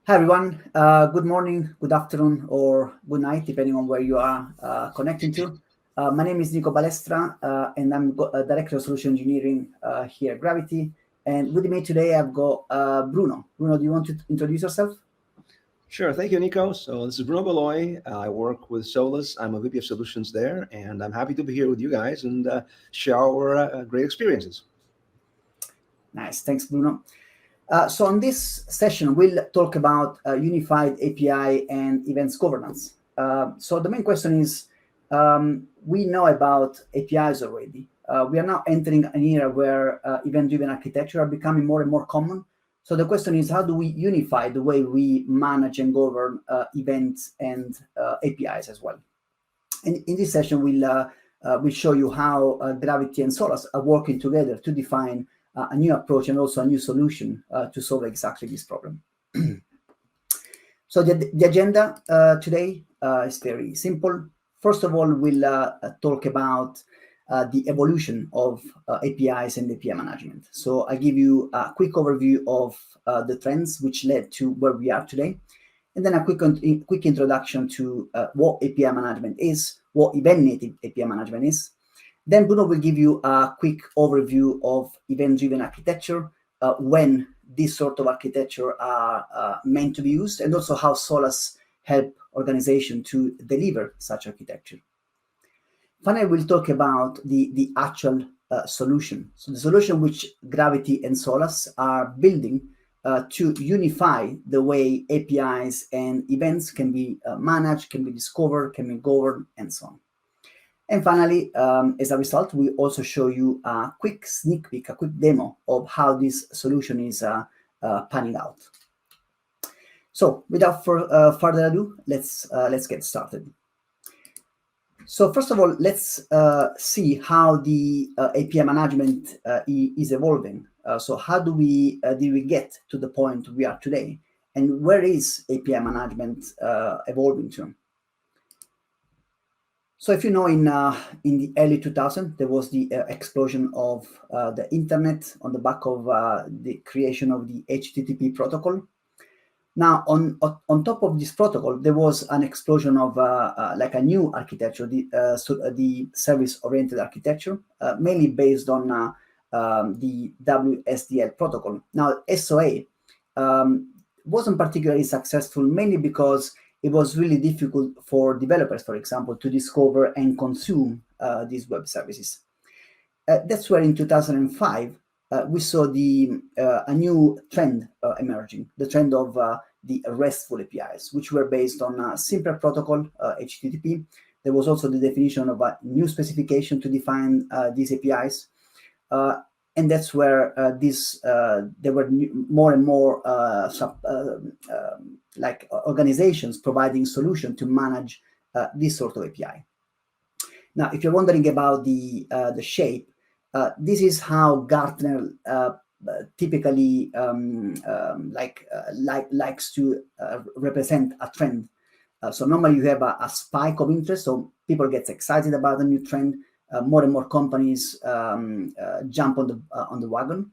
Hi everyone. Good morning, good afternoon, or good night, depending on where you are connecting to. My name is Nico Balestra, and I'm Director of Solution Engineering here at Gravitee. And with me today, I've got Bruno. Bruno, do you want to introduce yourself? Sure. Thank you, Nico. So this is Bruno Baloi. I work with Solace. I'm a VP of Solutions there, and I'm happy to be here with you guys and share our great experiences. Nice. Thanks, Bruno. So on this session, we'll talk about unified API and events governance. So the main question is, we know about APIs already. We are now entering an era where event-driven architecture are becoming more and more common. So the question is, how do we unify the way we manage and govern events and APIs as well? And in this session, we'll show you how Gravitee and Solace are working together to define a new approach and also a new solution to solve exactly this problem. So the agenda today is very simple. First of all, we'll talk about the evolution of APIs and API management. So I give you a quick overview of the trends which led to where we are today, and then a quick introduction to what API management is, what event-native API management is. Then Bruno will give you a quick overview of event-driven architecture, when this sort of architecture are meant to be used, and also how Solace help organization to deliver such architecture. Finally, we'll talk about the actual solution. So the solution which Gravitee and Solace are building to unify the way APIs and events can be managed, can be discovered, can be governed, and so on. And finally, as a result, we also show you a quick sneak peek, a quick demo of how this solution is panning out. So without further ado, let's get started. So first of all, let's see how the API management is evolving. So how did we get to the point we are today, and where is API management evolving to? So if you know, in the early 2000s, there was the explosion of the internet on the back of the creation of the HTTP protocol. Now, on top of this protocol, there was an explosion of like a new architecture, the service-oriented architecture, mainly based on the WSDL protocol. Now, SOA wasn't particularly successful, mainly because it was really difficult for developers, for example, to discover and consume these web services. That's where in 2005, we saw a new trend emerging, the trend of the RESTful APIs, which were based on a simpler protocol, HTTP. There was also the definition of a new specification to define these APIs. And that's where there were more and more like organizations providing solutions to manage this sort of API. Now, if you're wondering about the shape, this is how Gartner typically likes to represent a trend. So normally you have a spike of interest, so people get excited about a new trend. More and more companies jump on the wagon,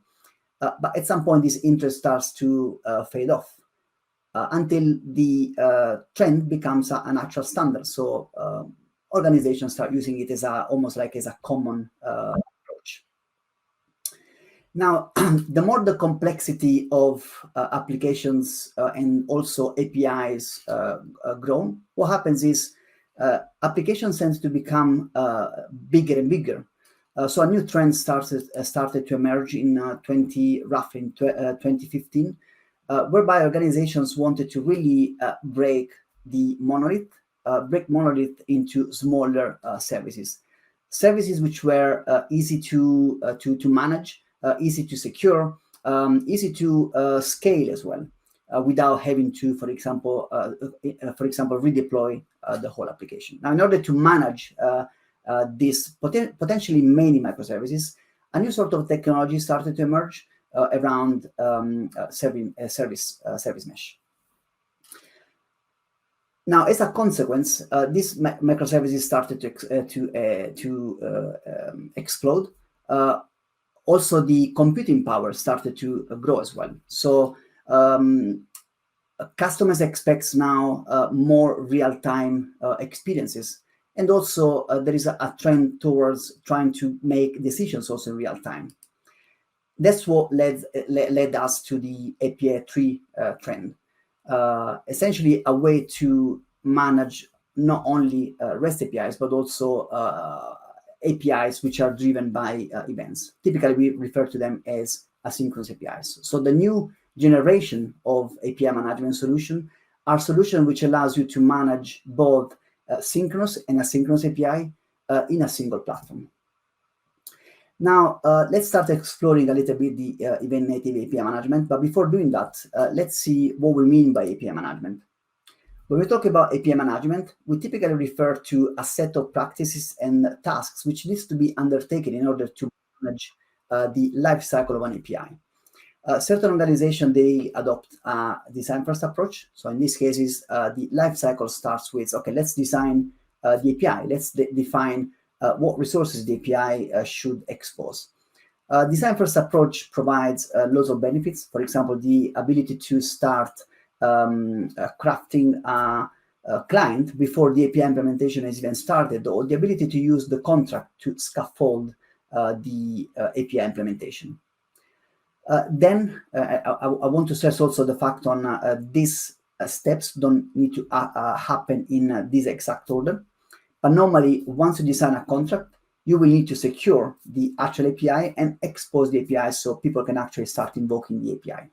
but at some point this interest starts to fade off until the trend becomes an actual standard. So organizations start using it as almost like as a common approach. Now, the more the complexity of applications and also APIs grown, what happens is applications tend to become bigger and bigger. So a new trend started to emerge in roughly in 2015, whereby organizations wanted to really break monolith into smaller services which were easy to manage, easy to secure, easy to scale as well, without having to, for example, redeploy the whole application. Now, in order to manage these potentially many microservices, a new sort of technology started to emerge around service mesh. Now, as a consequence, these microservices started to explode. Also, the computing power started to grow as well. So customers expect now more real-time experiences. And also there is a trend towards trying to make decisions also in real time. That's what led us to the API 3 trend. Essentially a way to manage not only REST APIs, but also APIs which are driven by events. Typically, we refer to them as asynchronous APIs. So the new generation of API management solution are solutions which allows you to manage both synchronous and asynchronous API in a single platform. Now, let's start exploring a little bit the event-native API management. But before doing that, let's see what we mean by API management. When we talk about API management, we typically refer to a set of practices and tasks which needs to be undertaken in order to manage the life cycle of an API. Certain organizations, they adopt a design-first approach. So in these cases, the life cycle starts with, okay, let's design the API. Let's define what resources the API should expose. Design-first approach provides lots of benefits. For example, the ability to start crafting a client before the API implementation is even started, or the ability to use the contract to scaffold the API implementation. Then I want to stress also the fact on these steps don't need to happen in this exact order. But normally, once you design a contract, you will need to secure the actual API and expose the API so people can actually start invoking the API.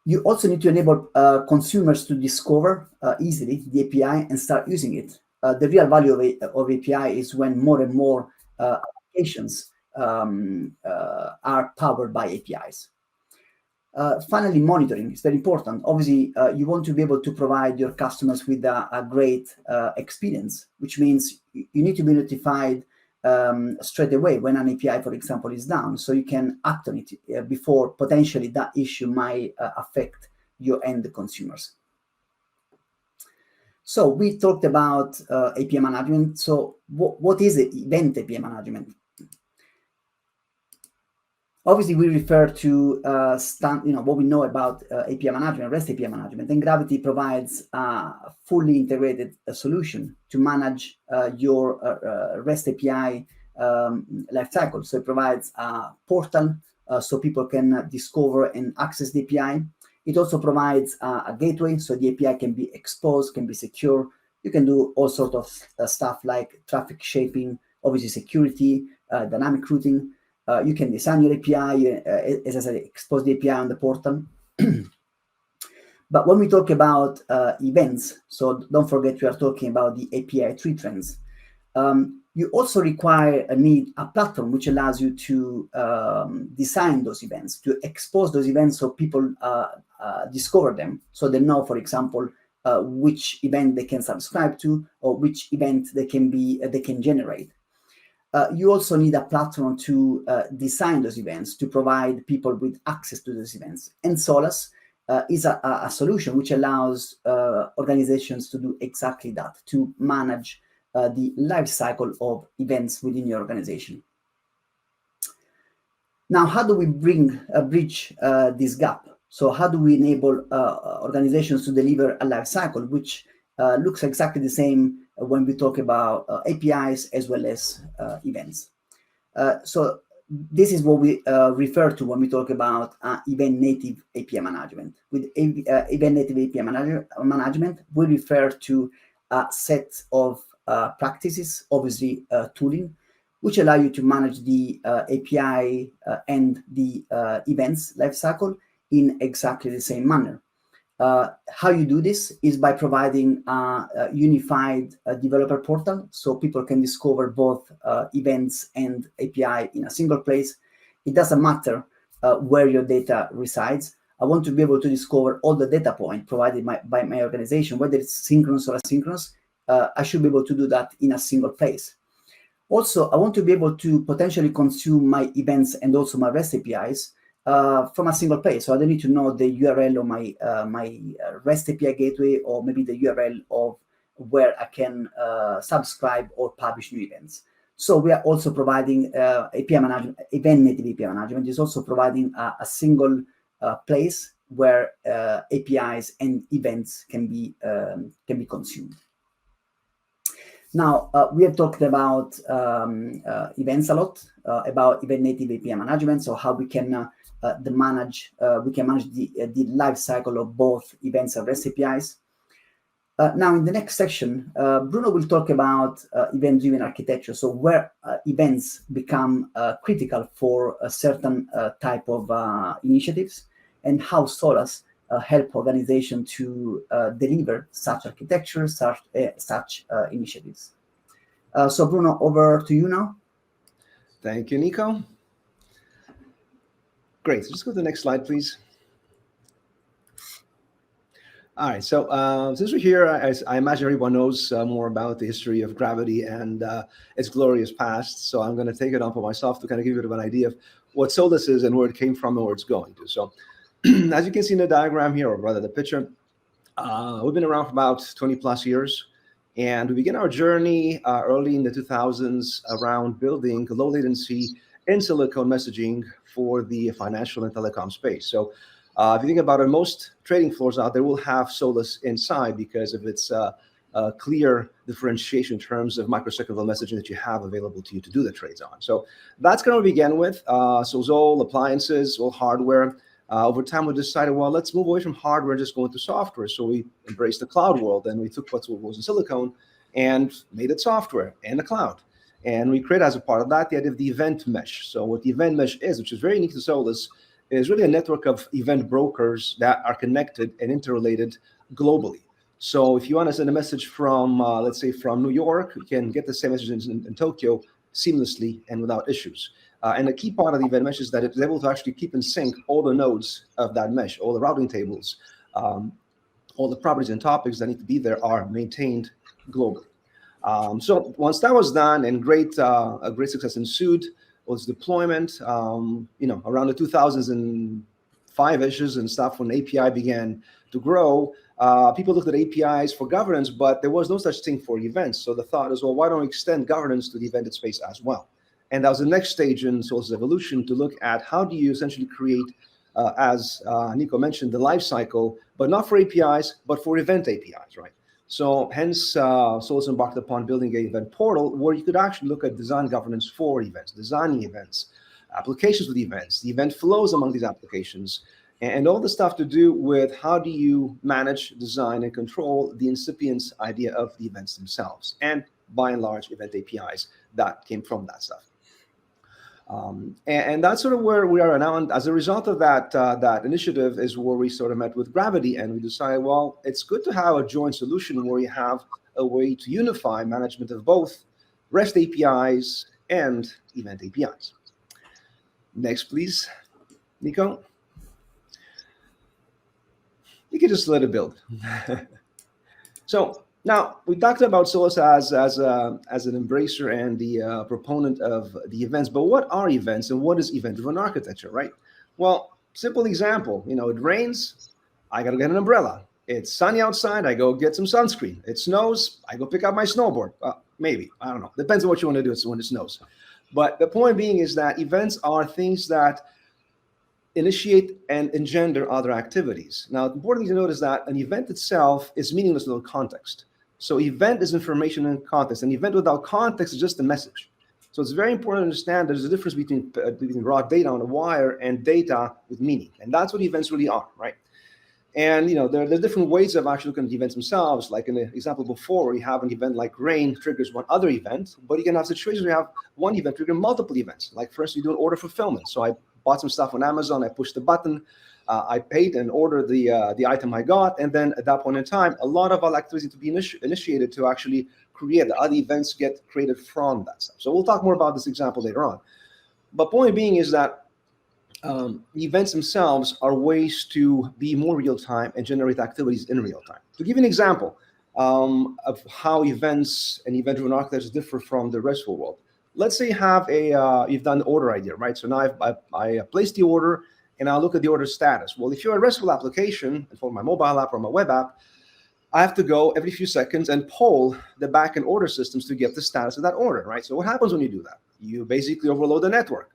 You also need to enable consumers to discover easily the API and start using it. The real value of API is when more and more applications are powered by APIs. Finally, monitoring is very important. Obviously, you want to be able to provide your customers with a great experience, which means you need to be notified straight away when an API, for example, is down, so you can act on it before potentially that issue might affect your end consumers. So we talked about API management. So what is event API management? Obviously, we refer to what we know about API management, REST API management, and Gravitee provides a fully integrated solution to manage your REST API lifecycle. So it provides a portal so people can discover and access the API. It also provides a gateway so the API can be exposed, can be secure. You can do all sorts of stuff like traffic shaping, obviously security, dynamic routing. You can design your API, as I said, expose the API on the portal. But when we talk about events, so don't forget we are talking about the API 3 trends. You also need a platform which allows you to design those events, to expose those events so people discover them. So they know, for example, which event they can subscribe to or which event they can generate. You also need a platform to design those events, to provide people with access to those events. And Solace is a solution which allows organizations to do exactly that, to manage the life cycle of events within your organization. Now, how do we bridge this gap? So how do we enable organizations to deliver a life cycle which looks exactly the same when we talk about APIs as well as events? So this is what we refer to when we talk about event-native API management. With event-native API management, we refer to a set of practices, obviously tooling, which allow you to manage the API and the events lifecycle in exactly the same manner. How you do this is by providing a unified developer portal so people can discover both events and API in a single place. It doesn't matter where your data resides. I want to be able to discover all the data points provided by my organization, whether it's synchronous or asynchronous. I should be able to do that in a single place. Also, I want to be able to potentially consume my events and also my REST APIs from a single place. So I don't need to know the URL of my REST API gateway, or maybe the URL of where I can subscribe or publish new events. So we are also providing API management, event-native API management is also providing a single place where APIs and events can be consumed. Now, we have talked about events a lot, about event native API management, so how we can manage the life cycle of both events and REST APIs. Now, in the next section, Bruno will talk about event-driven architecture, so where events become critical for a certain type of initiatives, and how Solace help organization to deliver such architecture, such initiatives. So Bruno, over to you now. Thank you, Nico. Great. So just go to the next slide, please. All right. So since we're here, I imagine everyone knows more about the history of Gravitee and its glorious past. So I'm going to take it on for myself to kind of give you a bit of an idea of what Solace is and where it came from and where it's going to. So as you can see in the diagram here, or rather the picture, we've been around for about 20 plus years. And we began our journey early in the 2000s around building low latency in silicon messaging for the financial and telecom space. So if you think about it, most trading floors out there will have Solace inside because of its clear differentiation in terms of microsecond messaging that you have available to you to do the trades on. So that's going to begin with. So it's all appliances, all hardware. Over time, we decided, well, let's move away from hardware and just go into software. So we embraced the cloud world, and we took what was in silicon and made it software and the cloud. And we created, as a part of that, the idea of the event mesh. So what the event mesh is, which is very unique to Solace, is really a network of event brokers that are connected and interrelated globally. So if you want to send a message from, let's say, from New York, you can get the same message in Tokyo seamlessly and without issues. And a key part of the event mesh is that it's able to actually keep in sync all the nodes of that mesh, all the routing tables, all the properties and topics that need to be there are maintained globally. So once that was done, and a great success ensued, was deployment. Around the 2005-ish and stuff, when API began to grow, people looked at APIs for governance, but there was no such thing for events. So the thought is, well, why don't we extend governance to the evented space as well? And that was the next stage in Solace's evolution, to look at how do you essentially create, as Nico mentioned, the life cycle, but not for APIs, but for event APIs, right? So hence, Solace embarked upon building an event portal where you could actually look at design governance for events, designing events, applications with events, the event flows among these applications, and all the stuff to do with how do you manage, design, and control the incipient idea of the events themselves, and by and large, event APIs that came from that stuff. And that's sort of where we are now. And as a result of that initiative is where we sort of met with Gravitee, and we decided, well, it's good to have a joint solution where you have a way to unify management of both REST APIs and event APIs. Next, please, Nico. You can just let it build. So now we talked about Solace as an embracer and the proponent of the events, but what are events and what is event-driven architecture, right? Well, simple example, it rains, I got to get an umbrella. It's sunny outside, I go get some sunscreen. It snows, I go pick up my snowboard. Maybe, I don't know. Depends on what you want to do when it snows. But the point being is that events are things that initiate and engender other activities. Now, the important thing to note is that an event itself is meaningless without context. So event is information and context. An event without context is just a message. So it's very important to understand there's a difference between raw data on a wire and data with meaning. And that's what events really are, right? And there are different ways of actually looking at the events themselves. Like in the example before, where you have an event like rain triggers one other event, but you can have situations where you have one event trigger multiple events. Like first, you do an order fulfillment. So I bought some stuff on Amazon, I pushed the button, I paid and ordered the item I got, and then at that point in time, a lot of other activities need to be initiated to actually create the other events get created from that stuff. So we'll talk more about this example later on. But point being is that events themselves are ways to be more real time and generate activities in real time. To give you an example of how events and event-driven architectures differ from the RESTful world. Let's say you have you've done the order idea, right? So now I placed the order and I'll look at the order status. Well, if you're a RESTful application, for my mobile app or my web app, I have to go every few seconds and poll the backend order systems to get the status of that order, right? So what happens when you do that? You basically overload the network.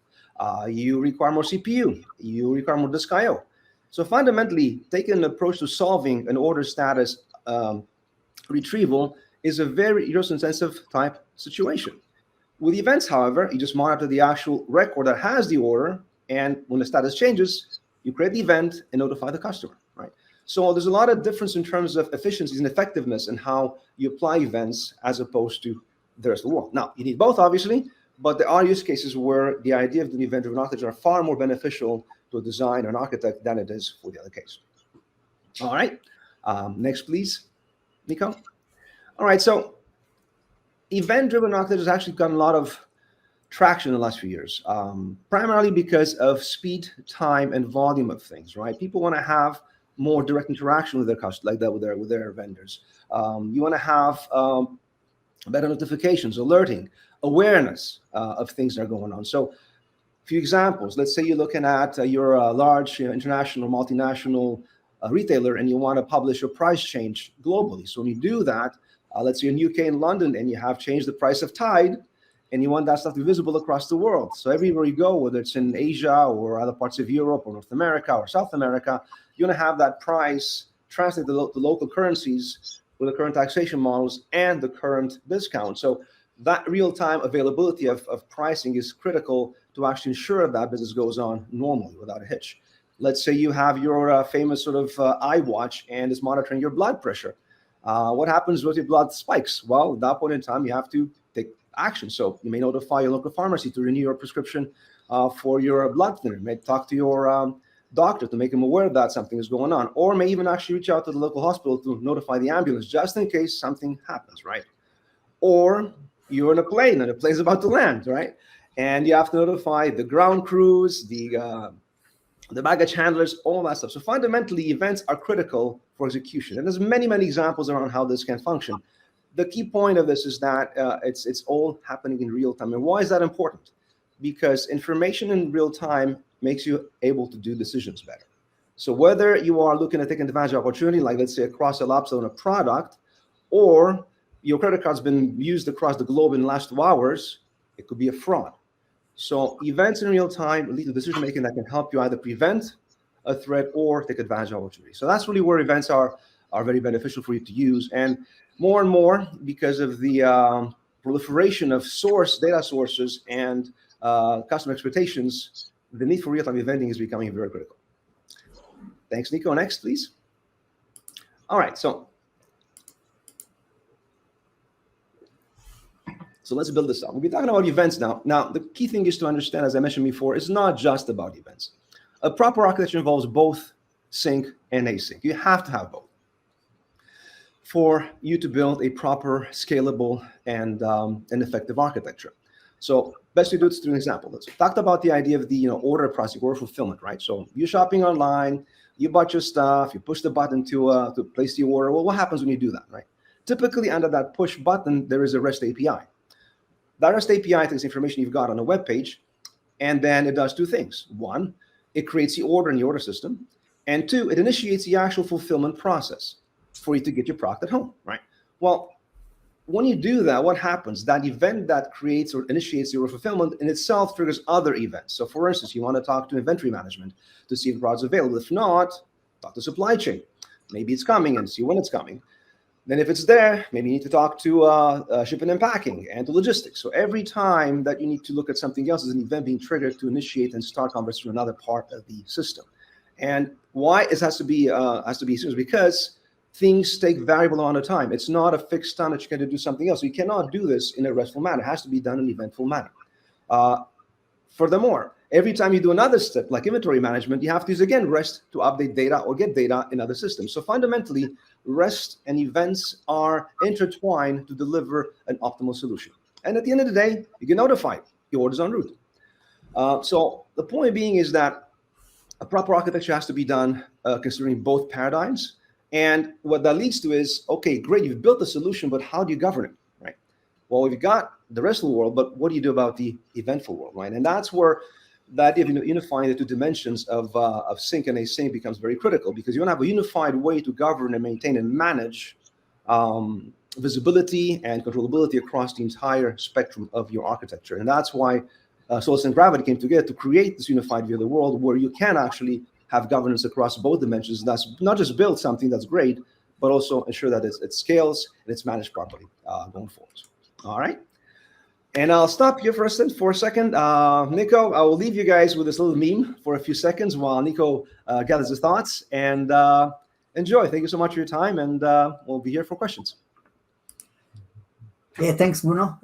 You require more CPU. You require more disk I/O. So fundamentally, taking an approach to solving an order status retrieval is a very resource-intensive type situation. With events, however, you just monitor the actual record that has the order, and when the status changes, you create the event and notify the customer, right? So there's a lot of difference in terms of efficiencies and effectiveness in how you apply events as opposed to the rest of the world. Now, you need both, obviously, but there are use cases where the idea of the event-driven architecture are far more beneficial to a design or an architect than it is for the other case. All right, next, please, Nico. All right, so event-driven architecture has actually gotten a lot of traction in the last few years, primarily because of speed, time, and volume of things, right? People want to have more direct interaction with their customers, like that with their vendors. You want to have better notifications, alerting, awareness of things that are going on. So, a few examples. Let's say you're looking at you're a large international, multinational retailer, and you want to publish a price change globally. So when you do that, let's say in UK and London, and you have changed the price of Tide, and you want that stuff to be visible across the world. So everywhere you go, whether it's in Asia or other parts of Europe or North America or South America, you want to have that price translate to the local currencies with the current taxation models and the current discount. So that real-time availability of pricing is critical to actually ensure that business goes on normally without a hitch. Let's say you have your famous sort of iWatch and it's monitoring your blood pressure. What happens with your blood spikes? Well, at that point in time, you have to take action. So you may notify your local pharmacy to renew your prescription for your blood thinner. You may talk to your doctor to make them aware that something is going on, or may even actually reach out to the local hospital to notify the ambulance just in case something happens, right? Or you're in a plane and the plane's about to land, right? And you have to notify the ground crews, the baggage handlers, all that stuff. So fundamentally, events are critical for execution. And there's many, many examples around how this can function. The key point of this is that it's all happening in real time. And why is that important? Because information in real time makes you able to do decisions better. So whether you are looking at taking advantage of opportunity, like let's say a cross-sell upsell on a product, or your credit card's been used across the globe in the last 2 hours, it could be a fraud. So events in real time lead to decision making that can help you either prevent a threat or take advantage of opportunity. So that's really where events are very beneficial for you to use. And more, because of the proliferation of data sources and customer expectations, the need for real-time eventing is becoming very critical. Thanks, Nico. Next, please. All right, so let's build this up. We'll be talking about events now. Now, the key thing is to understand, as I mentioned before, it's not just about events. A proper architecture involves both sync and async. You have to have both for you to build a proper, scalable, and effective architecture. So best to do it through an example. Let's talk about the idea of the order processing, order fulfillment, right? So you're shopping online, you bought your stuff, you push the button to place the order. Well, what happens when you do that, right? Typically, under that push button, there is a REST API. That REST API takes information you've got on a web page, and then it does two things. One, it creates the order in the order system, and two, it initiates the actual fulfillment process for you to get your product at home, right? Well, when you do that, what happens? That event that creates or initiates your fulfillment in itself triggers other events. So for instance, you want to talk to inventory management to see if the product's available. If not, talk to supply chain. Maybe it's coming and see when it's coming. Then if it's there, maybe you need to talk to shipping and packing and to logistics. So every time that you need to look at something else is an event being triggered to initiate and start conversation with another part of the system. And why it has to be serious? Because things take variable amount of time. It's not a fixed time that you're going to do something else. So you cannot do this in a restful manner. It has to be done in an eventful manner. Furthermore, every time you do another step, like inventory management, you have to use, again, REST to update data or get data in other systems. So fundamentally, REST and events are intertwined to deliver an optimal solution. And at the end of the day, you get notified. Your order's en route. So the point being is that a proper architecture has to be done considering both paradigms. And what that leads to is, okay, great, you've built the solution, but how do you govern it, right? Well, we've got the rest of the world, but what do you do about the eventful world, right? And that's where that unifying the two dimensions of sync and async becomes very critical, because you want to have a unified way to govern and maintain and manage visibility and controllability across the entire spectrum of your architecture. And that's why Solace and Gravitee came together to create this unified view of the world where you can actually have governance across both dimensions. That's not just build something that's great, but also ensure that it scales and it's managed properly going forward. All right. And I'll stop here for a second. Nico, I will leave you guys with this little meme for a few seconds while Nico gathers his thoughts. And enjoy. Thank you so much for your time. And we'll be here for questions. Yeah, thanks, Bruno.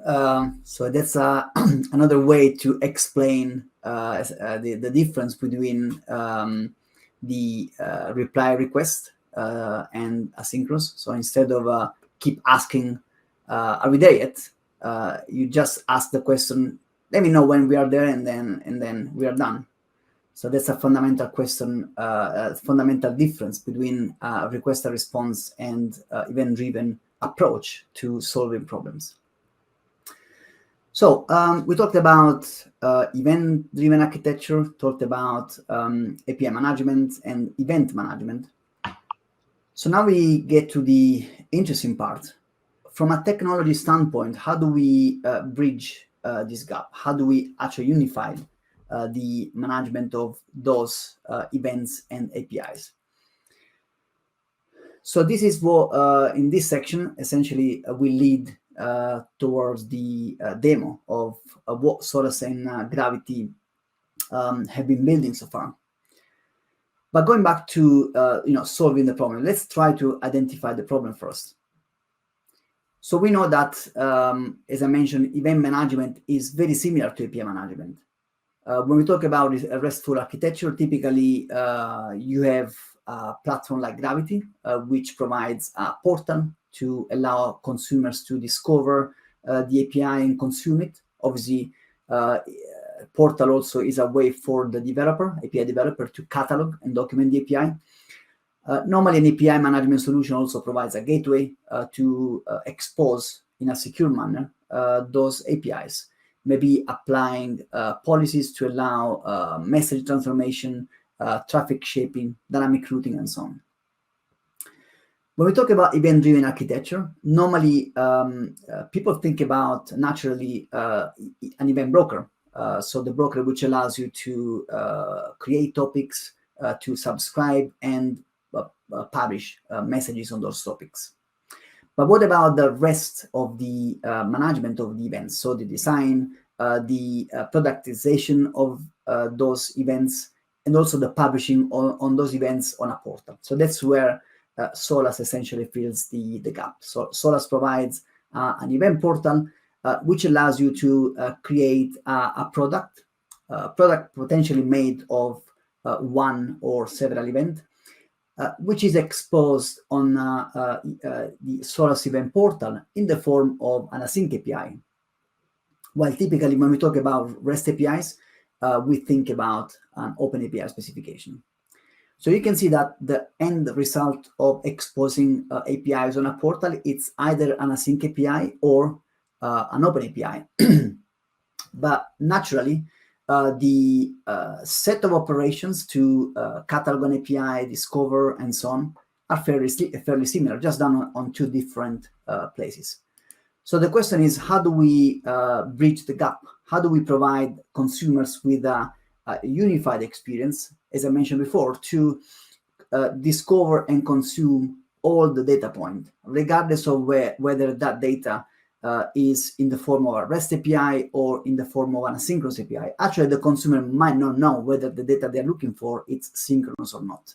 So that's another way to explain the difference between the reply request and asynchronous. So instead of keep asking, are we there yet? You just ask the question, let me know when we are there, and then we are done. So that's a fundamental question, a fundamental difference between request and response and event-driven approach to solving problems. So we talked about event-driven architecture, talked about API management and event management. So now we get to the interesting part. From a technology standpoint, how do we bridge this gap? How do we actually unify the management of those events and APIs? So this is what, in this section, essentially will lead towards the demo of what Solace and Gravitee have been building so far. But going back to solving the problem, let's try to identify the problem first. So we know that, as I mentioned, event management is very similar to API management. When we talk about a RESTful architecture, typically you have a platform like Gravitee, which provides a portal to allow consumers to discover the API and consume it. Obviously, portal also is a way for the developer, API developer, to catalog and document the API. Normally, an API management solution also provides a gateway to expose in a secure manner those APIs, maybe applying policies to allow message transformation, traffic shaping, dynamic routing, and so on. When we talk about event-driven architecture, normally people think about naturally an event broker. So the broker which allows you to create topics, to subscribe, and publish messages on those topics. But what about the rest of the management of the events? So the design, the productization of those events, and also the publishing on those events on a portal. So that's where Solace essentially fills the gap. So Solace provides an event portal which allows you to create a product potentially made of one or several events, which is exposed on the Solace event portal in the form of an async API. While typically when we talk about REST APIs, we think about an open API specification. So you can see that the end result of exposing APIs on a portal, it's either an async API or an open API. But naturally, the set of operations to catalog an API, discover, and so on are fairly similar, just done on two different places. So the question is, how do we bridge the gap? How do we provide consumers with a unified experience, as I mentioned before, to discover and consume all the data points, regardless of whether that data is in the form of a REST API or in the form of an asynchronous API. Actually, the consumer might not know whether the data they're looking for is synchronous or not.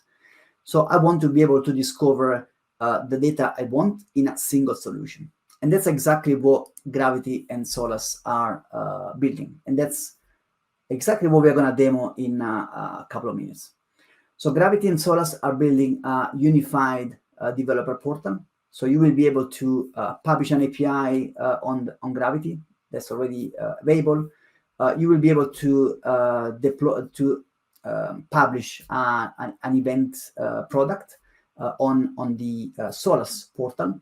So I want to be able to discover the data I want in a single solution. And that's exactly what Gravitee and Solace are building. And that's exactly what we're going to demo in a couple of minutes. So Gravitee and Solace are building a unified developer portal. So you will be able to publish an API on Gravitee that's already available. You will be able to deploy to publish an event product on the Solace portal.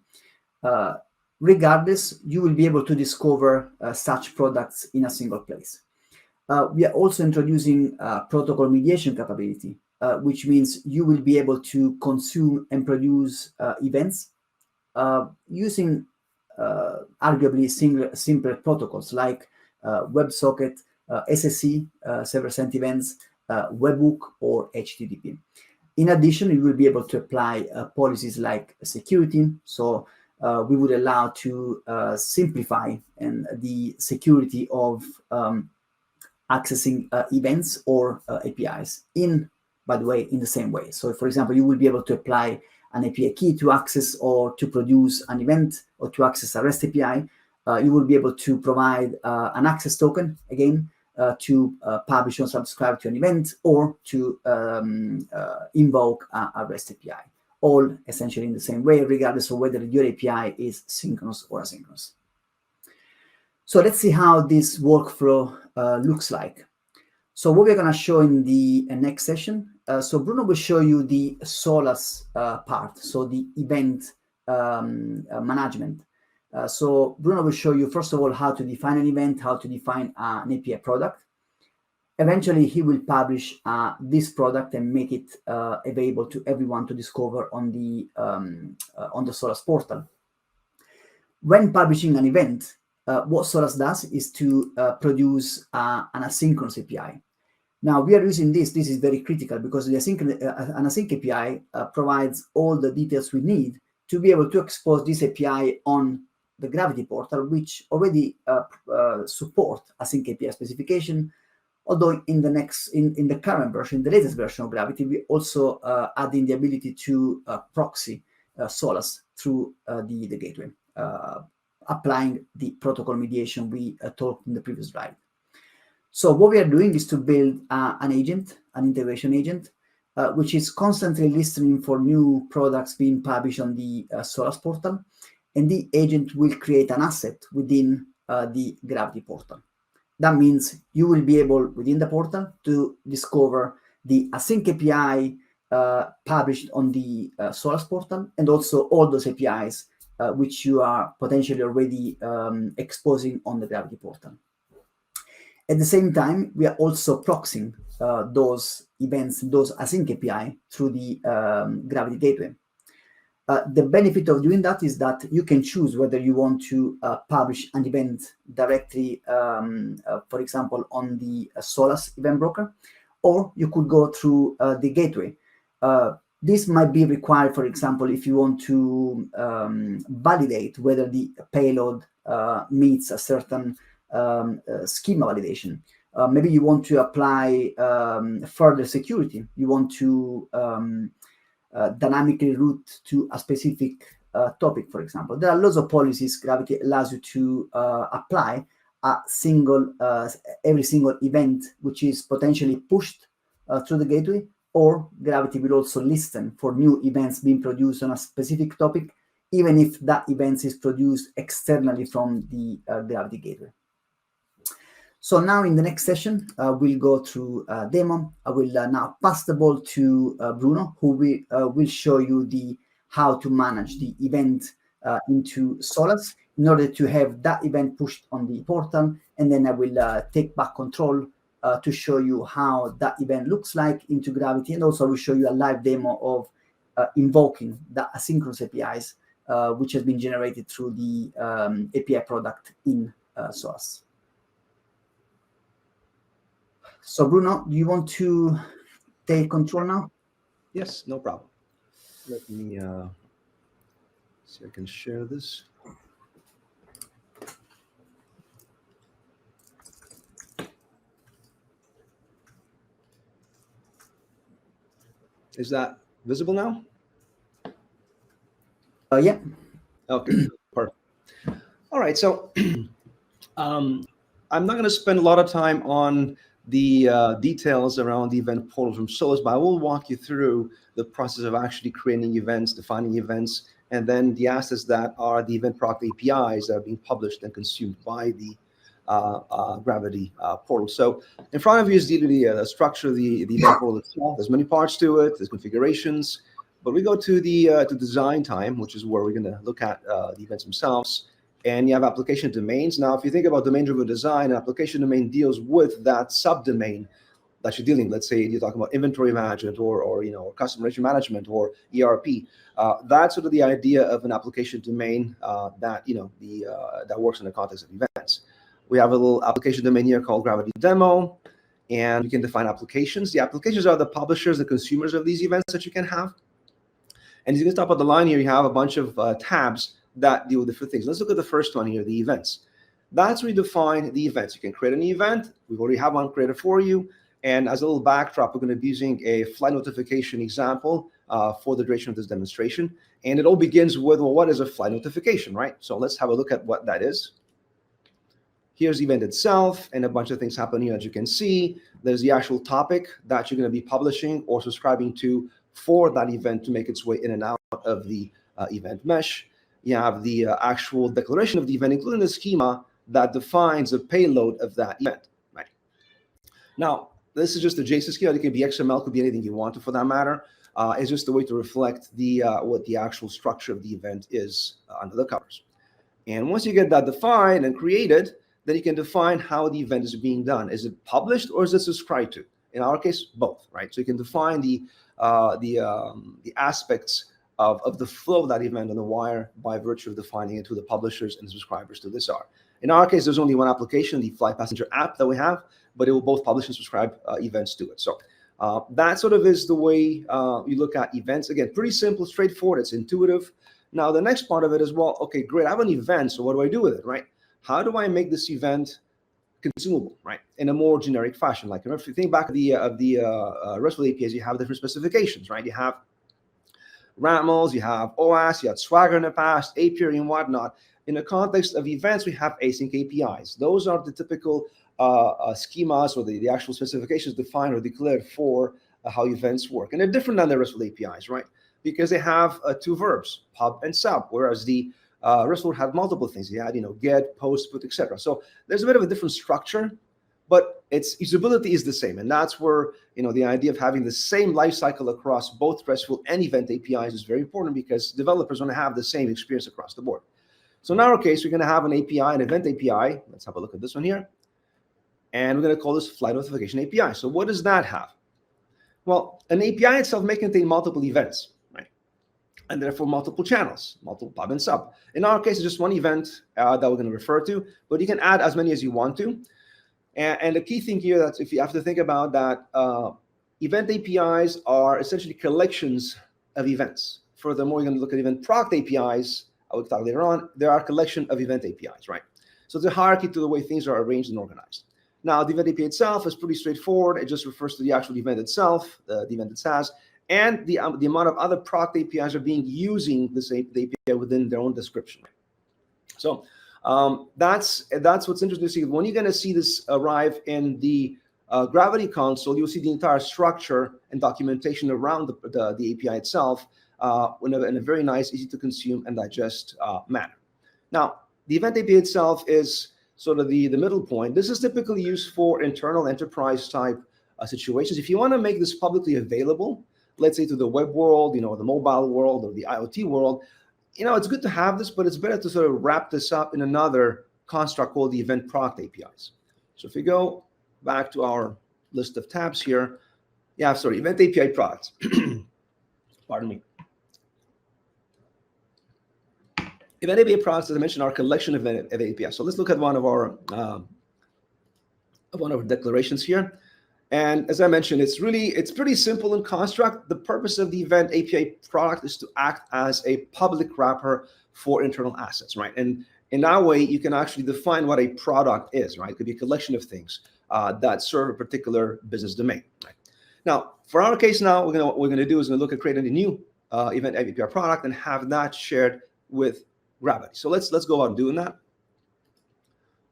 Regardless, you will be able to discover such products in a single place. We are also introducing protocol mediation capability, which means you will be able to consume and produce events using arguably simpler protocols like WebSocket, SSE, server-sent events, webhook or HTTP. In addition, you will be able to apply policies like security. So we would allow to simplify and the security of accessing events or APIs by the way, in the same way. So for example, you will be able to apply an API key to access or to produce an event or to access a REST API. You will be able to provide an access token, again, to publish or subscribe to an event or to invoke a REST API, all essentially in the same way, regardless of whether your API is synchronous or asynchronous. So let's see how this workflow looks like. So what we're going to show in the next session, so Bruno will show you the Solace part, so the event management. So Bruno will show you, first of all, how to define an event, how to define an API product. Eventually, he will publish this product and make it available to everyone to discover on the Solace portal. When publishing an event, what Solace does is to produce an asynchronous API. Now, we are using this is very critical because the an async API provides all the details we need to be able to expose this API on the Gravitee portal, which already support async API specification. Although in the current version, the latest version of Gravitee, we also adding the ability to proxy Solace through the gateway, applying the protocol mediation we talked in the previous slide. So what we are doing is to build an agent, an integration agent, which is constantly listening for new products being published on the Solace portal. And the agent will create an asset within the Gravitee portal. That means you will be able, within the portal, to discover the async API published on the Solace portal, and also all those APIs which you are potentially already exposing on the Gravitee portal. At the same time, we are also proxying those events, those async API through the Gravitee gateway. The benefit of doing that is that you can choose whether you want to publish an event directly, for example, on the Solace event broker, or you could go through the gateway. This might be required, for example, if you want to validate whether the payload meets a certain schema validation. Maybe you want to apply further security. You want to dynamically route to a specific topic, for example. There are lots of policies Gravitee allows you to apply every single event which is potentially pushed through the gateway, or Gravitee will also listen for new events being produced on a specific topic, even if that event is produced externally from the Gravitee gateway. So now in the next session, we'll go through a demo. I will now pass the ball to Bruno, who will show you how to manage the event into Solace in order to have that event pushed on the portal. And then I will take back control to show you how that event looks like into Gravitee. And also I will show you a live demo of invoking the asynchronous APIs, which has been generated through the API product in Solace. So Bruno, do you want to take control now? Yes, no problem. Let me see if I can share this. Is that visible now? Yeah. Okay, perfect. All right, so I'm not going to spend a lot of time on the details around the event portal from Solace, but I will walk you through the process of actually creating events, defining events, and then the assets that are the event product APIs that are being published and consumed by the Gravitee portal. So in front of you is the structure of the event portal itself. There's many parts to it. There's configurations, but we go to the design time, which is where we're going to look at the events themselves. And you have application domains. Now, if you think about domain-driven design, an application domain deals with that subdomain that you're dealing. Let's say you're talking about inventory management or customer relationship management or ERP. That's sort of the idea of an application domain that works in the context of events. We have a little application domain here called Gravitee Demo, And you can define applications. The applications are the publishers, the consumers of these events that you can have. And as you can top of the line here, you have a bunch of tabs that deal with different things. Let's look at the first one here, the events. That's where you define the events. You can create an event. We already have one created for you. And as a little backdrop, we're going to be using a flight notification example for the duration of this demonstration. And it all begins with, well, what is a flight notification, right? So let's have a look at what that is. Here's the event itself, and a bunch of things happen here. As you can see, there's the actual topic that you're going to be publishing or subscribing to for that event to make its way in and out of the event mesh. You have the actual declaration of the event, including the schema that defines the payload of that event, right? Now, this is just a JSON schema. It can be XML, could be anything you want to for that matter. It's just a way to reflect the what the actual structure of the event is under the covers. And once you get that defined and created, then you can define how the event is being done. Is it published or is it subscribed to? In our case, both, right? So you can define the aspects of the flow of that event on the wire by virtue of defining it who the publishers and the subscribers to this are. In our case, there's only one application, the Flight Passenger app that we have, but it will both publish and subscribe events to it. So that sort of is the way you look at events. Again, pretty simple, straightforward, it's intuitive. Now, the next part of it is, well, okay, great, I have an event, so what do I do with it, right? How do I make this event consumable, right, in a more generic fashion? Like, if you think back of the RESTful APIs, you have different specifications, right? You have RAMLs, you have OAS, you had Swagger in the past, Apiary and whatnot. In the context of events, we have async APIs. Those are the typical schemas or the actual specifications defined or declared for how events work. And they're different than the RESTful APIs, right? Because they have two verbs, pub and sub, whereas the RESTful had multiple things. You had, get, post, put, etc. So there's a bit of a different structure, but its usability is the same. And that's where, the idea of having the same lifecycle across both RESTful and event APIs is very important, because developers want to have the same experience across the board. So in our case, we're going to have an API, an event API. Let's have a look at this one here. And we're going to call this Flight Notification API. So what does that have? Well, an API itself may contain multiple events, right? And therefore multiple channels, multiple pub and sub. In our case, it's just one event that we're going to refer to, but you can add as many as you want to. And the key thing here, that's if you have to think about that, event APIs are essentially collections of events. Furthermore, you're going to look at event product APIs. I will talk later on. There are a collection of event APIs, right? So it's a hierarchy to the way things are arranged and organized. Now, the event API itself is pretty straightforward. It just refers to the actual event itself, the event it has, and the amount of other product APIs are being using the API within their own description. So that's what's interesting. When you're going to see this arrive in the Gravitee console, you'll see the entire structure and documentation around the API itself in a very nice, easy to consume and digest manner. Now, the event API itself is sort of the middle point. This is typically used for internal enterprise type situations. If you want to make this publicly available, let's say to the web world, the mobile world or the IoT world, it's good to have this, but it's better to sort of wrap this up in another construct called the event product APIs. So if we go back to our list of tabs here, event API products. Pardon me. Event API products, as I mentioned, are a collection of APIs. So let's look at one of our declarations here. And as I mentioned, it's pretty simple in construct. The purpose of the event API product is to act as a public wrapper for internal assets, right? And in that way, you can actually define what a product is, right? It could be a collection of things that serve a particular business domain, right? Now, for our case now, what we're gonna do is look at creating a new event API product and have that shared with Gravitee. So let's go about doing that.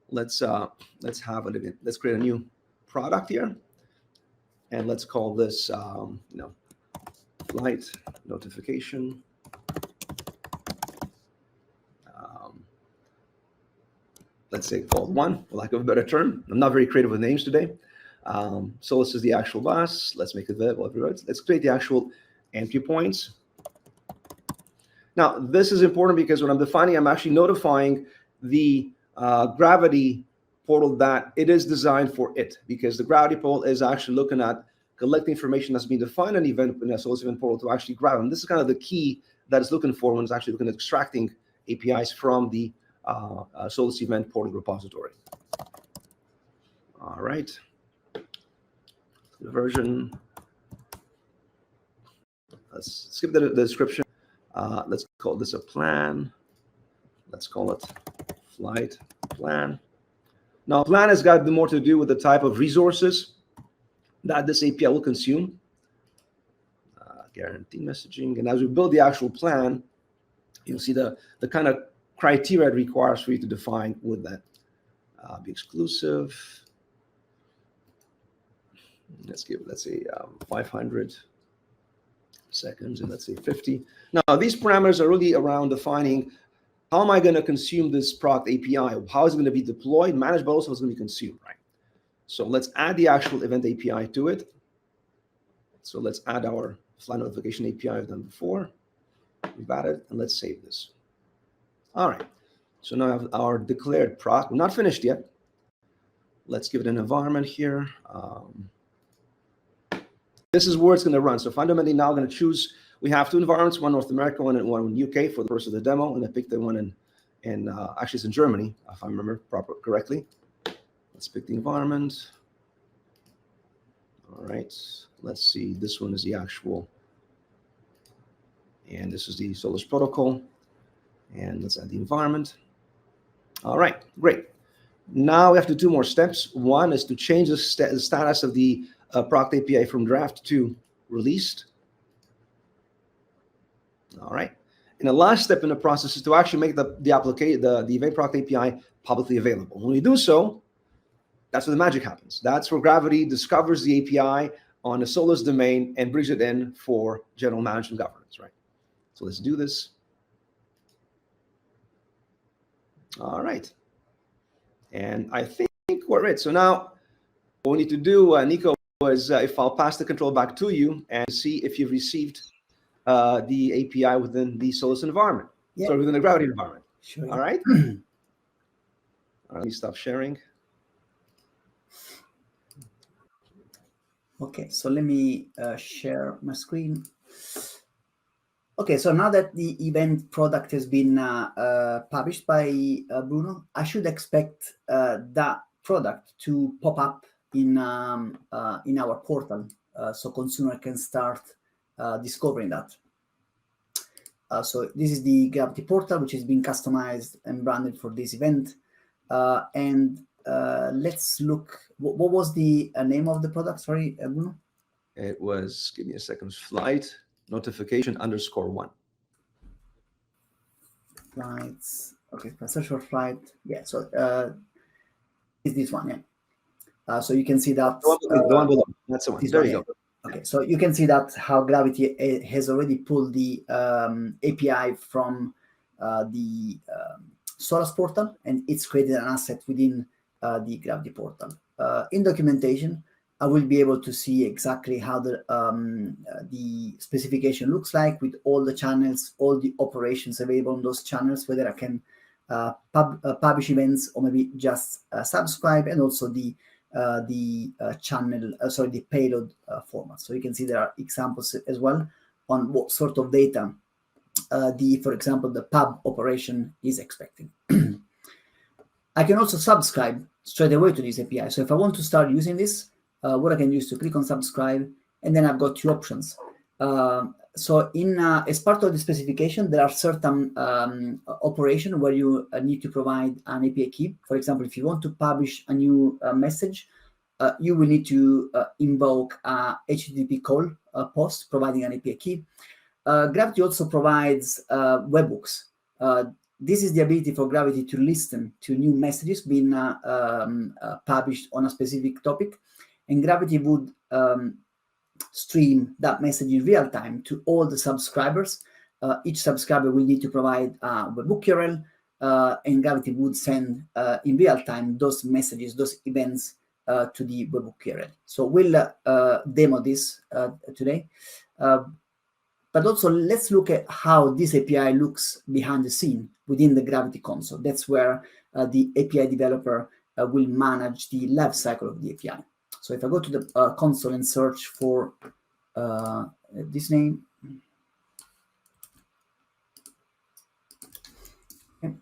Let's create a new product here, and let's call this flight notification. Let's say called one, for lack of a better term. I'm not very creative with names today. Solace is the actual bus. Let's make it available everywhere. Let's create the actual entry points. Now, this is important because when I'm defining, I'm actually notifying the Gravitee portal that it is designed for it, because the Gravitee portal is actually looking at collecting information that's being defined in a Solace event portal to actually grab them. This is kind of the key that it's looking for when it's actually looking at extracting APIs from the Solace event portal repository. All right. the version. Let's skip the description. Let's call this a plan. Let's call it flight plan. Now, plan has got more to do with the type of resources that this API will consume. Guarantee messaging. And as we build the actual plan, you'll see the kind of criteria it requires for you to define with that. Be exclusive. Let's say 500 seconds, and let's say 50. Now, these parameters are really around defining how am I going to consume this product API? How is it going to be deployed, managed, but also how it's going to be consumed, right? So let's add the actual event API to it. So let's add our flight notification API I've done before. We've added, and let's save this. All right. So now I have our declared product. We're not finished yet. Let's give it an environment here. This is where it's going to run. So fundamentally, now I'm going to choose. We have two environments: one North America, one in UK for the purpose of the demo, and I picked the one in actually it's in Germany, if I remember correctly. Let's pick the environment. All right. Let's see. This one is the actual, and this is the Solace protocol. And let's add the environment. All right, great. Now we have to do 2 more steps. One is to change the status of the product API from draft to released. All right. And the last step in the process is to actually make the event product API publicly available. When we do so, that's where the magic happens. That's where Gravitee discovers the API on the Solace domain and brings it in for general management governance, right? So let's do this. All right. And I think we're it. So now what we need to do, Nico, is if I'll pass the control back to you and see if you've received the API within the Solace environment. Yeah. So within the Gravitee environment. Sure. All right. All right, let me stop sharing. Okay, so let me share my screen. Okay, so now that the event product has been published by Bruno, I should expect that product to pop up in our portal, so consumer can start discovering that. So this is the Gravitee portal, which has been customized and branded for this event. And let's look. What was the name of the product? Sorry, Bruno. It was, give me a second, flight notification _1. Flights. Okay, search for flight. Yeah, so is this one, yeah. So you can see that the one below. That's the one. There you go. Okay, so you can see that how Gravitee has already pulled the API from the Solace portal, and it's created an asset within the Gravitee portal. In documentation, I will be able to see exactly how the specification looks like with all the channels, all the operations available on those channels, whether I can publish events or maybe just subscribe, and also the payload format. So you can see there are examples as well on what sort of data for example, the pub operation is expecting. I can also subscribe straight away to this API. So if I want to start using this, what I can do is to click on subscribe, and then I've got 2 options. So as part of the specification, there are certain operations where you need to provide an API key. For example, if you want to publish a new message, you will need to invoke a HTTP call post providing an API key. Gravitee also provides webhooks. This is the ability for Gravitee to listen to new messages being published on a specific topic, and Gravitee would stream that message in real time to all the subscribers. Each subscriber will need to provide a webhook URL, and Gravitee would send in real time those messages, those events to the webhook URL. So we'll demo this today. But also, let's look at how this API looks behind the scene within the Gravitee console. That's where the API developer will manage the life cycle of the API. So if I go to the console and search for this name, okay.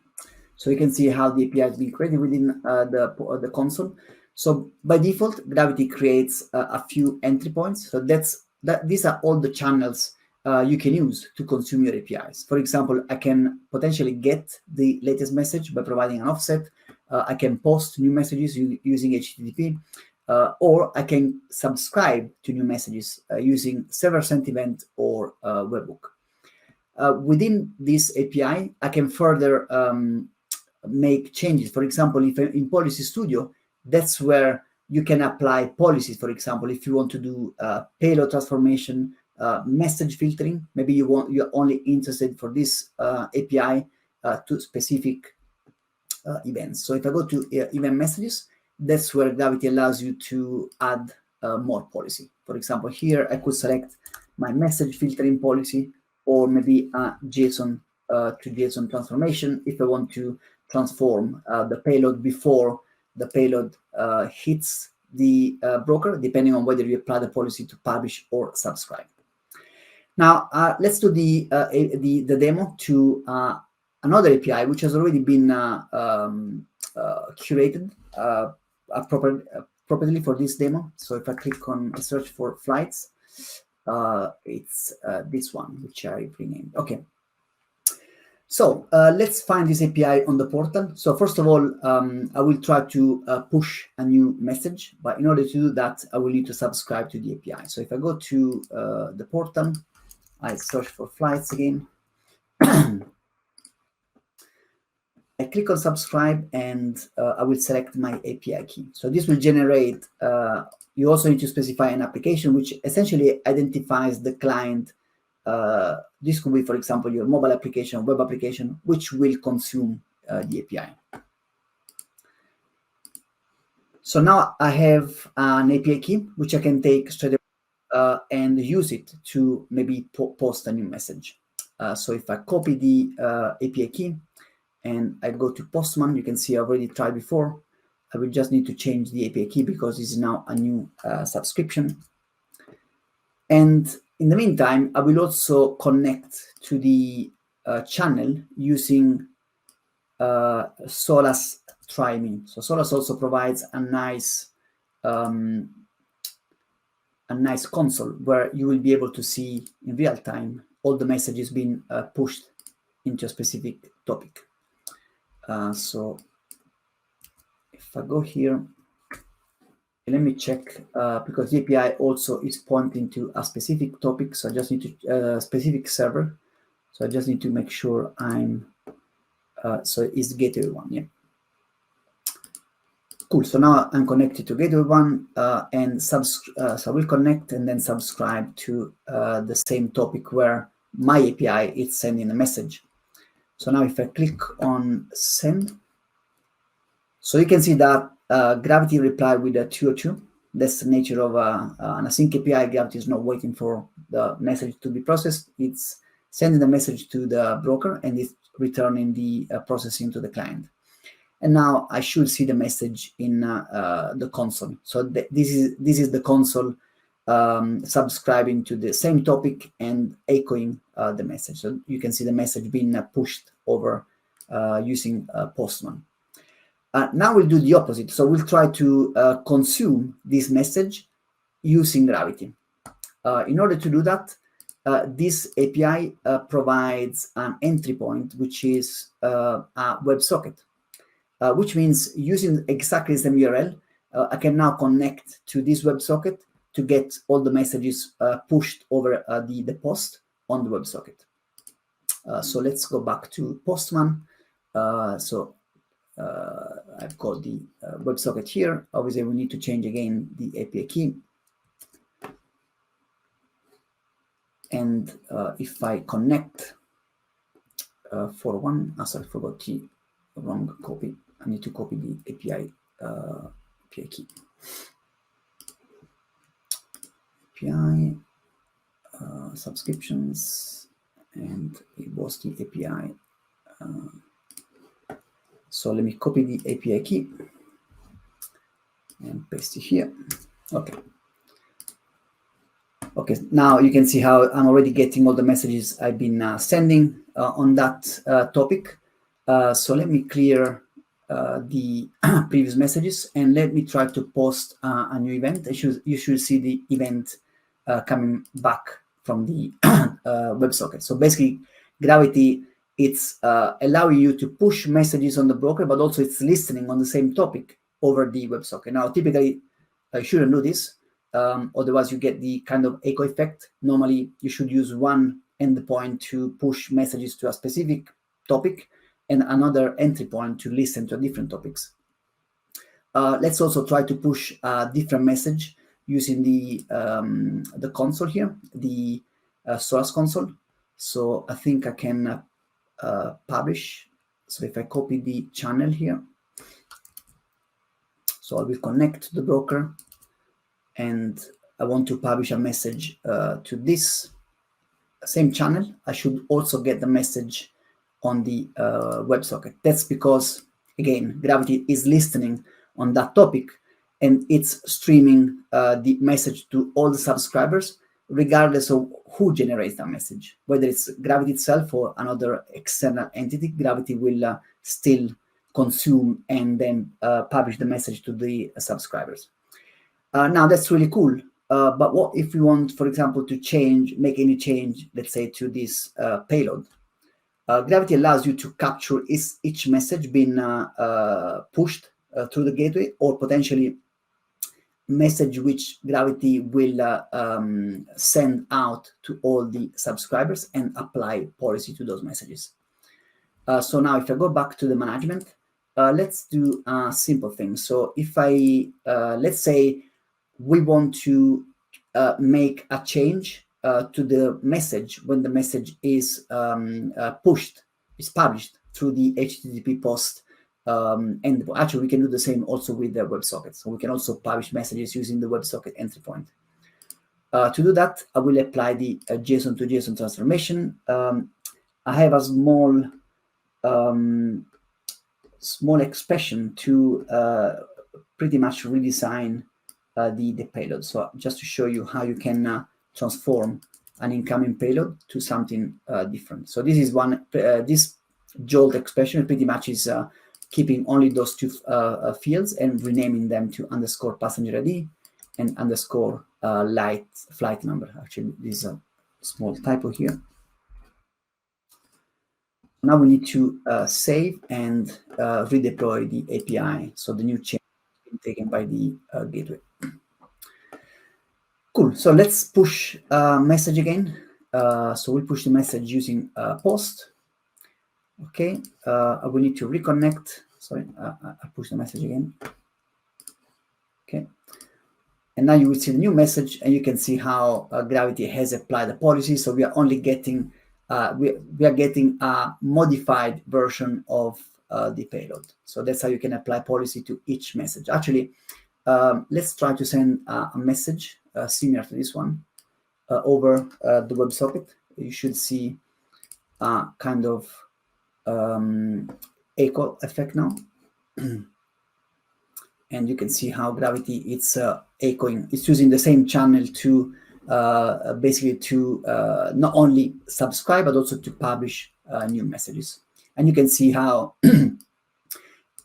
So you can see how the API has been created within the console. So by default, Gravitee creates a few entry points. So these are all the channels you can use to consume your APIs. For example, I can potentially get the latest message by providing an offset. I can post new messages using HTTP, or I can subscribe to new messages using server sent event or webhook. Within this API, I can further make changes. For example, if in Policy Studio, that's where you can apply policies. For example, if you want to do payload transformation, message filtering, maybe you're only interested for this API to specific events. So if I go to event messages, that's where Gravitee allows you to add more policy. For example, here I could select my message filtering policy, or maybe a JSON to JSON transformation if I want to transform the payload before the payload hits the broker, depending on whether you apply the policy to publish or subscribe. Now, let's do the demo to another API, which has already been curated properly for this demo. So if I click on search for flights, it's this one, which I renamed. Okay. So let's find this API on the portal. So first of all, I will try to push a new message, but in order to do that, I will need to subscribe to the API. So if I go to the portal, I search for flights again. I click on subscribe, and I will select my API key. So this will generate, you also need to specify an application which essentially identifies the client. This could be, for example, your mobile application, web application, which will consume the API. So now I have an API key, which I can take straight away and use it to maybe post a new message. So if I copy the API key and I go to Postman, you can see I already tried before. I will just need to change the API key because this is now a new subscription. And in the meantime, I will also connect to the channel using Solace Try Me. So Solace also provides a nice console where you will be able to see in real time all the messages being pushed into a specific topic. So if I go here, let me check because the API also is pointing to a specific topic. So I just need to specific server. So I just need to make sure I'm so it's gateway one. Yeah. Cool. So now I'm connected to gateway one and so I will connect and then subscribe to the same topic where my API is sending a message. So now if I click on send, so you can see that Gravitee replied with a 202. That's the nature of an async API. Gravitee is not waiting for the message to be processed. It's sending the message to the broker and it's returning the processing to the client. And now I should see the message in the console. So this is the console subscribing to the same topic and echoing the message. So you can see the message being pushed over using Postman. Now we'll do the opposite. So we'll try to consume this message using Gravitee. In order to do that, this API provides an entry point, which is a WebSocket, which means using exactly the same URL, I can now connect to this WebSocket to get all the messages pushed over the post on the WebSocket. So let's go back to Postman. I've got the WebSocket here. Obviously, we need to change again the API key. And if I connect for one, sorry, I forgot the wrong copy. I need to copy the API key. API subscriptions, and it was the API. So let me copy the API key and paste it here. Okay. Okay, now you can see how I'm already getting all the messages I've been sending on that topic. So let me clear the previous messages, and let me try to post a new event. You should see the event coming back from the WebSocket. So basically, Gravitee, it's allowing you to push messages on the broker, but also it's listening on the same topic over the WebSocket. Now, typically, you shouldn't do this. Otherwise, you get the kind of echo effect. Normally, you should use one endpoint to push messages to a specific topic and another entry point to listen to different topics. Let's also try to push a different message using the console here, the Solace console. So I think I can publish. So if I copy the channel here, so I will connect to the broker, and I want to publish a message to this same channel. I should also get the message on the WebSocket. That's because, again, Gravitee is listening on that topic, and it's streaming the message to all the subscribers, regardless of who generates that message. Whether it's Gravitee itself or another external entity, Gravitee will still consume and then publish the message to the subscribers. Now, that's really cool. But what if we want, for example, to make any change, let's say, to this payload? Gravitee allows you to capture each message being pushed through the gateway, or potentially message which Gravitee will send out to all the subscribers and apply policy to those messages. So now if I go back to the management, let's do a simple thing. So if I, let's say we want to make a change to the message when the message is published through the HTTP post endpoint. Actually, we can do the same also with the WebSocket. So we can also publish messages using the WebSocket entry point. To do that, I will apply the JSON to JSON transformation. I have a small expression to pretty much redesign the payload. So just to show you how you can transform an incoming payload to something different. So this is one, this jolt expression pretty much is keeping only those two fields and renaming them to underscore passenger ID and underscore flight number. Actually, this is a small typo here. Now we need to save and redeploy the API. So the new change has been taken by the gateway. Cool. So let's push message again. So we push the message using post. Okay. I will need to reconnect. Sorry, I push the message again. Okay. And now you will see the new message, and you can see how Gravitee has applied the policy. So we are only getting we are getting a modified version of the payload. So that's how you can apply policy to each message. Actually, let's try to send a message similar to this one over the WebSocket. You should see a kind of echo effect now. And you can see how Gravitee it's echoing. It's using the same channel to basically to not only subscribe but also to publish new messages. And you can see how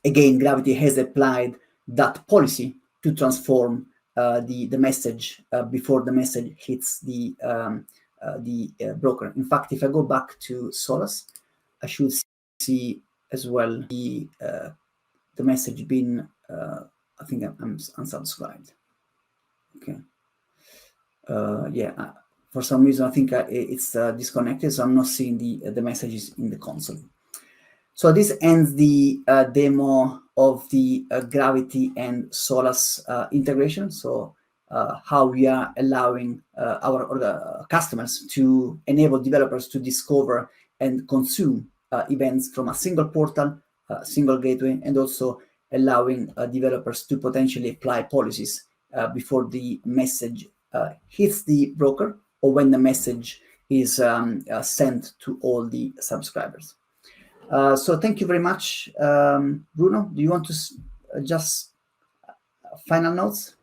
again Gravitee has applied that policy to transform the message before the message hits the broker. In fact, if I go back to Solace, I should see as well the message being I think I'm unsubscribed. Okay. Yeah, for some reason I think it's disconnected, so I'm not seeing the messages in the console. So this ends the demo of the Gravitee and Solace integration. So how we are allowing our customers to enable developers to discover and consume events from a single portal, single gateway, and also allowing developers to potentially apply policies before the message hits the broker or when the message is sent to all the subscribers. So thank you very much. Bruno, do you want to just final notes?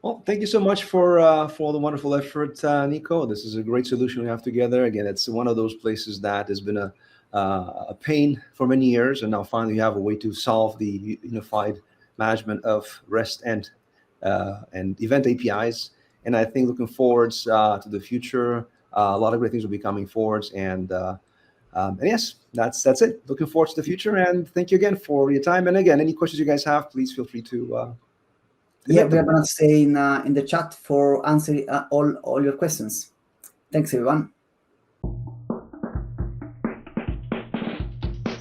Well, thank you so much for all the wonderful effort, Nico. This is a great solution we have together. Again, it's one of those places that has been a a pain for many years, and now finally you have a way to solve the unified management of REST and event APIs. And I think looking forwards to the future, a lot of great things will be coming forwards. And yes, that's it. Looking forward to the future. And thank you again for your time. And again, any questions you guys have, please feel free to. Yeah, we are going to stay in the chat for answering all your questions. Thanks, everyone.